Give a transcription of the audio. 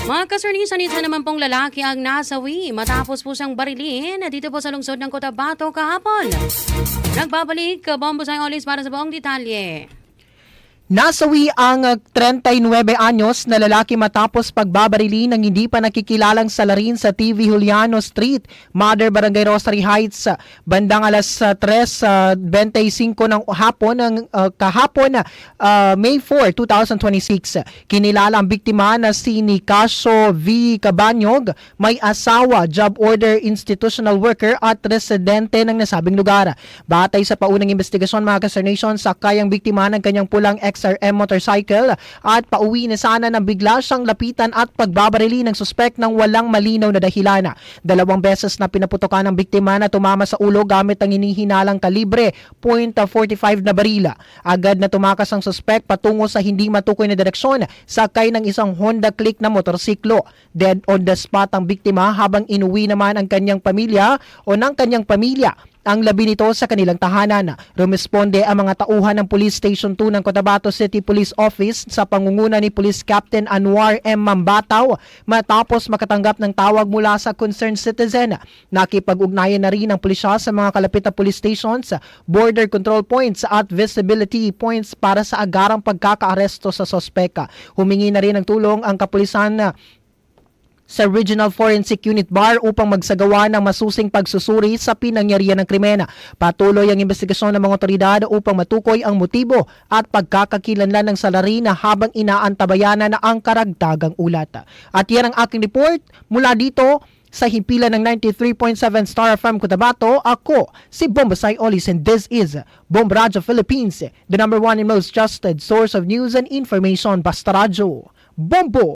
Mga kasarnisan, isa naman pong lalaki ang nasawi matapos po siyang barilin dito po sa lungsod ng Cotabato kahapon. Nagbabalik, Bombosay Olis para sa buong detalye. Nasawi ang 39 anyos na lalaki matapos pagbabarili ng hindi pa nakikilalang salarin sa TV Juliano Street, Mother Barangay Rosary Heights, bandang alas 3:25 ng hapon kahapon, May 4, 2026. Kinilala ang biktima na si Nicasio V. Cabanyog, may asawa, job order, institutional worker at residente ng nasabing lugar. Batay sa paunang investigasyon, mga kasarnation, sakay ang biktima ng kanyang pulang XRM motorcycle at pauwi na sana nang bigla siyang lapitan at pagbabarili ng suspek ng walang malinaw na dahilan. 2 beses na pinaputokan ng biktima na tumama sa ulo gamit ang hinihinalang kalibre .45 na barila. Agad na tumakas ang suspek patungo sa hindi matukoy na direksyon, sakay ng isang Honda Click na motorsiklo. Dead on the spot ang biktima habang inuwi naman ang kanyang pamilya ang labi nito sa kanilang tahanan. Rumesponde ang mga tauhan ng Police Station 2 ng Cotabato City Police Office sa pangunguna ni Police Captain Anwar M. Mambataw matapos makatanggap ng tawag mula sa concerned citizen. Nakipag-ugnayan na rin ang pulisya sa mga kalapit na police stations, border control points at visibility points para sa agarang pagkakaaresto sa sospeka. Humingi na rin ng tulong ang kapulisan sa Regional Forensic Unit BAR upang magsagawa ng masusing pagsusuri sa pinangyarihan ng krimen. Patuloy ang investigasyon ng mga otoridad upang matukoy ang motibo at pagkakakilanlan ng salarin habang inaantabayanan na ang karagdagang ulat. At yan ang aking report mula dito sa himpilan ng 93.7 Star FM Cotabato. Ako si Bombosay Olis and this is Bomb Radio Philippines, the #1 and most trusted source of news and information. Basta Radyo. Bombo!